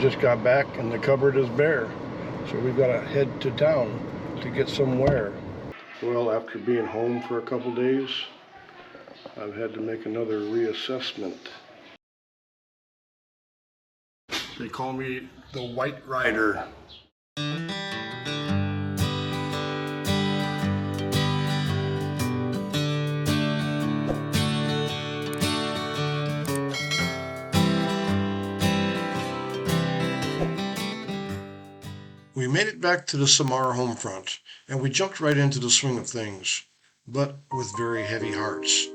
just got back and the cupboard is bare. So we've got to head to town to get somewhere. Well, after being home for a couple days, I've had to make another reassessment. They call me the White Rider. We made it back to the Samar home front, and we jumped right into the swing of things, but with very heavy hearts.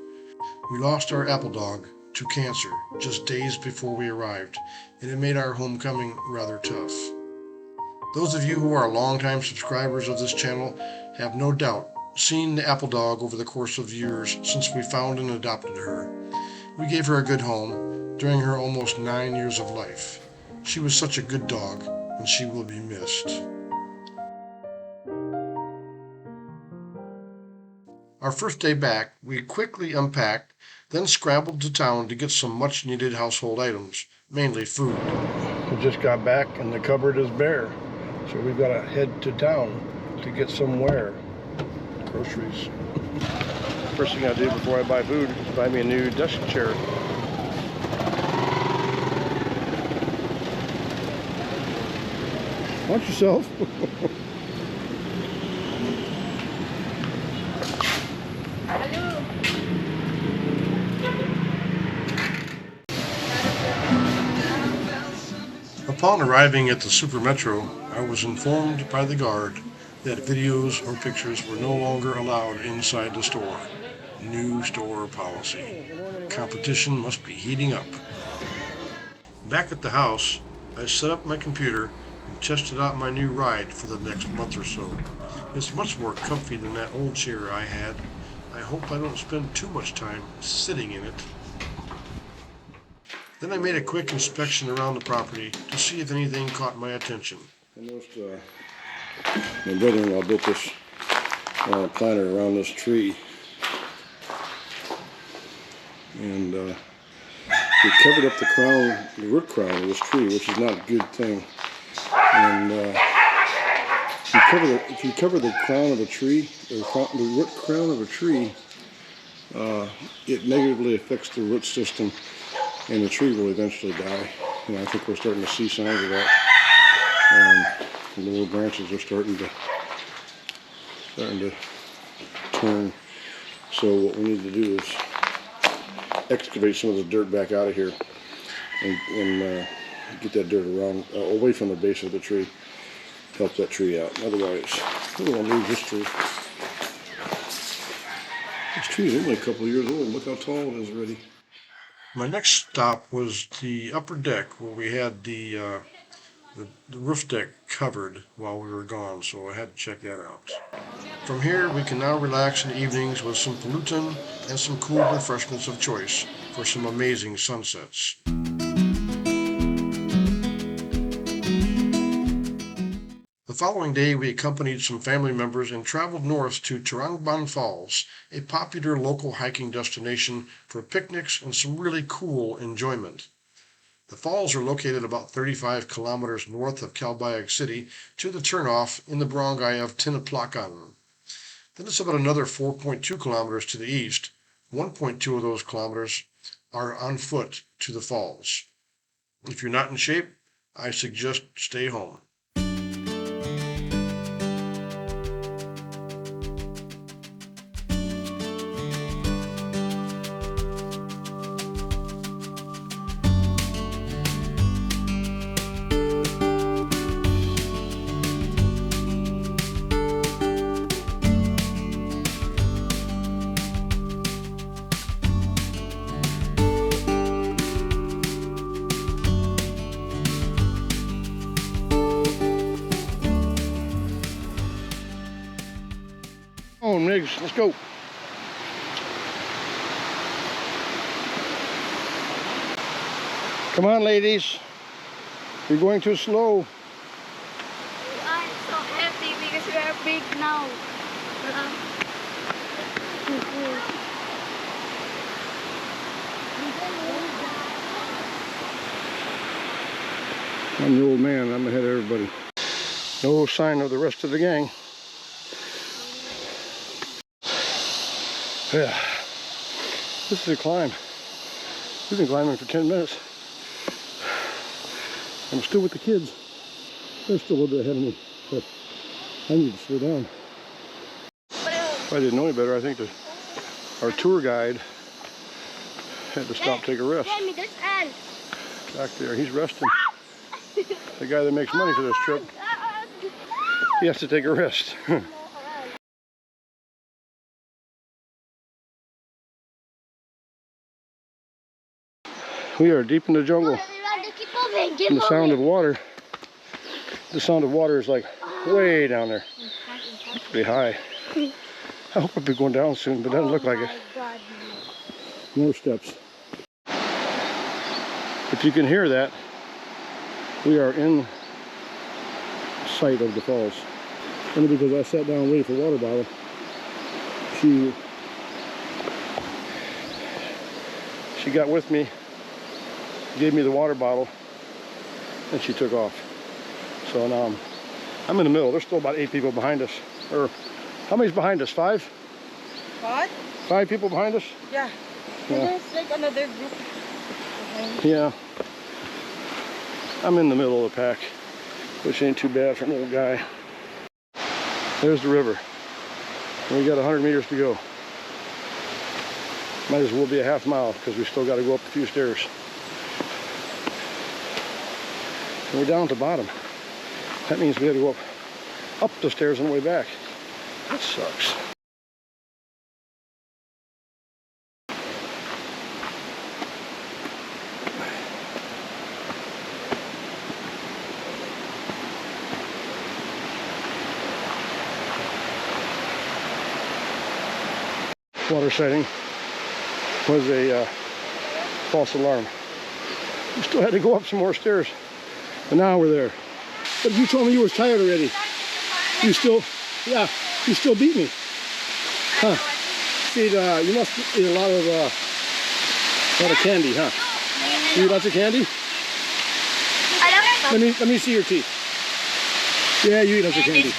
We lost our apple dog to cancer just days before we arrived, and it made our homecoming rather tough. Those of you who are longtime subscribers of this channel have no doubt seen the apple dog over the course of years since we found and adopted her. We gave her a good home during her almost 9 years of life. She was such a good dog, and she will be missed. Our first day back, we quickly unpacked, then scrambled to town to get some much-needed household items, mainly food. We just got back and the cupboard is bare, so we've got to head to town to get somewhere. Groceries. First thing I do before I buy food is buy me a new desk chair. Watch yourself. Upon arriving at the Super Metro, I was informed by the guard that videos or pictures were no longer allowed inside the store. New store policy. Competition must be heating up. Back at the house, I set up my computer and tested out my new ride for the next month or so. It's much more comfy than that old chair I had. I hope I don't spend too much time sitting in it. Then I made a quick inspection around the property to see if anything caught my attention. I noticed my brother-in-law built this planter around this tree. And he covered up the crown, the root crown of this tree, which is not a good thing. And if you cover the crown of a tree, or the root crown of a tree, it negatively affects the root system, and the tree will eventually die. And I think we're starting to see signs of that. The little branches are starting to turn. So what we need to do is excavate some of the dirt back out of here and get that dirt around away from the base of the tree. Help that tree out. Otherwise, we won't lose this tree. This tree is only a couple of years old. Look how tall it is already. My next stop was the upper deck where we had the roof deck covered while we were gone, so I had to check that out. From here, we can now relax in the evenings with some pollutant and some cool refreshments of choice for some amazing sunsets. The following day, we accompanied some family members and traveled north to Tarangban Falls, a popular local hiking destination for picnics and some really cool enjoyment. The falls are located about 35 kilometers north of Calbayog City to the turnoff in the barangay of Tinaplacan. Then it's about another 4.2 kilometers to the east. 1.2 of those kilometers are on foot to the falls. If you're not in shape, I suggest stay home. Come on, Riggs, let's go. Come on, ladies. You're going too slow. I'm so happy because we are big now. I'm the old man. I'm ahead of everybody. No sign of the rest of the gang. Yeah. This is a climb. We've been climbing for 10 minutes. I'm still with the kids. They're still a little bit ahead of me, but I need to slow down. If I didn't know any better, I think our tour guide had to stop, take a rest. Back there, he's resting. The guy that makes money for this trip, he has to take a rest. We are deep in the jungle. And the sound of water. The sound of water is like way down there. Pretty high. I hope I'll be going down soon, but it doesn't look like it. More steps. If you can hear that, we are in sight of the falls. Only because I sat down and waited for a water bottle. She got with me, gave me the water bottle, and she took off. So now I'm in the middle. There's still about 8 people behind us. Or how many's behind us? 5? What? 5 people behind us? Yeah. There's like another group behind. Yeah. I'm in the middle of the pack, which ain't too bad for an old guy. There's the river. And we got 100 meters to go. Might as well be a half mile because we still got to go up a few stairs. And we're down at the bottom. That means we got to go up the stairs on the way back. That sucks. Water sighting was a false alarm. We still had to go up some more stairs, but now we're there. But you told me you were tired already. You still beat me. Huh? You must eat a lot of candy, huh? You eat lots of candy? Let me see your teeth. Yeah, you eat lots of candy.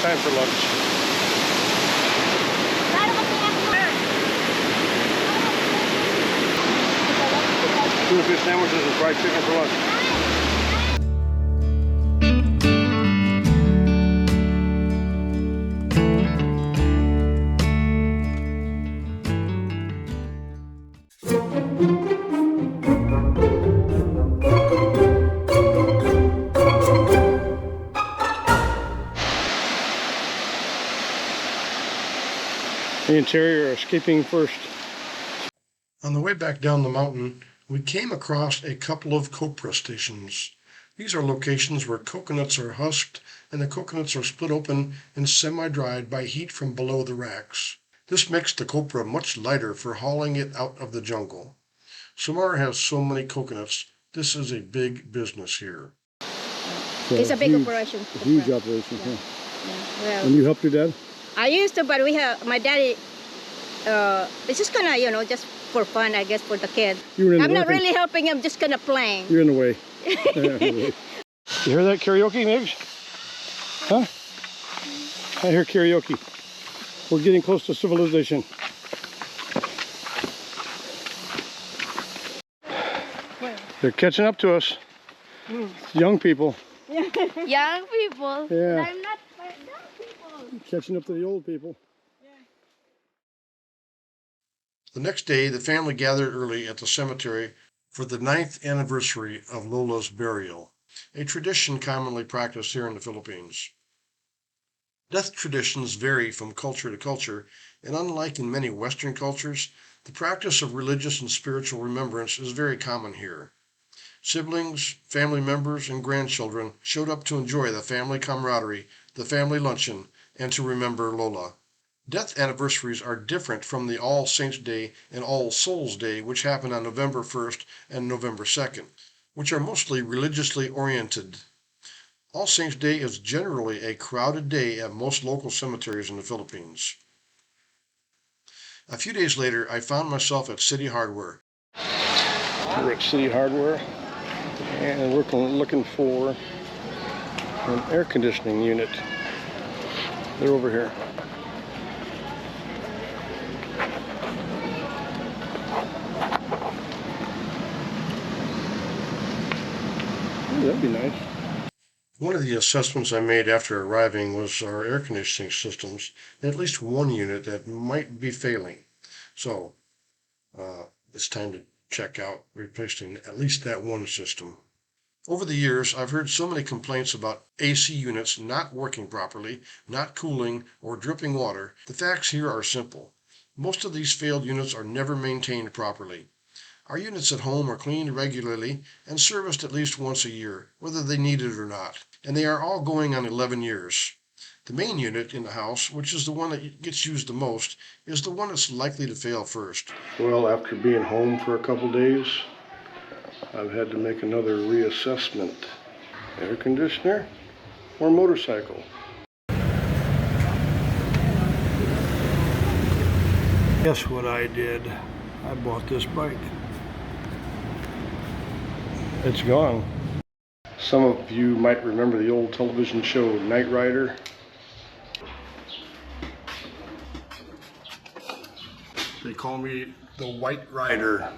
time for lunch. Tuna fish sandwiches and fried chicken for lunch. Me and Terry are escaping first. On the way back down the mountain, we came across a couple of copra stations. These are locations where coconuts are husked and the coconuts are split open and semi-dried by heat from below the racks. This makes the copra much lighter for hauling it out of the jungle. Samar has so many coconuts, this is a big business here. So it's a big operation. A huge operation, yeah. Well, And you helped your dad? I used to, but my daddy, it's just kind of, just for fun, I guess, for the kid. I'm not really helping him, just kind of playing. You're in the way. You hear that karaoke, Migs? Huh? I hear karaoke. We're getting close to civilization. They're catching up to us. Young people. Young people. Yeah. I'm not young people. Catching up to the old people. The next day, the family gathered early at the cemetery for the 9th anniversary of Lola's burial, a tradition commonly practiced here in the Philippines. Death traditions vary from culture to culture, and unlike in many Western cultures, the practice of religious and spiritual remembrance is very common here. Siblings, family members, and grandchildren showed up to enjoy the family camaraderie, the family luncheon, and to remember Lola. Death anniversaries are different from the All Saints' Day and All Souls' Day, which happen on November 1st and November 2nd, which are mostly religiously oriented. All Saints' Day is generally a crowded day at most local cemeteries in the Philippines. A few days later, I found myself at City Hardware. We're at City Hardware, and we're looking for an air conditioning unit. They're over here. That'd be nice. One of the assessments I made after arriving was our air conditioning systems, at least one unit that might be failing. So it's time to check out replacing at least that one system. Over the years, I've heard so many complaints about AC units not working properly, not cooling, or dripping water. The facts here are simple. Most of these failed units are never maintained properly. Our units at home are cleaned regularly and serviced at least once a year, whether they need it or not, and they are all going on 11 years. The main unit in the house, which is the one that gets used the most, is the one that's likely to fail first. Well, after being home for a couple days, I've had to make another reassessment. Air conditioner or motorcycle? Guess what I did? I bought this bike. It's gone. Some of you might remember the old television show Knight Rider. They call me the White Rider.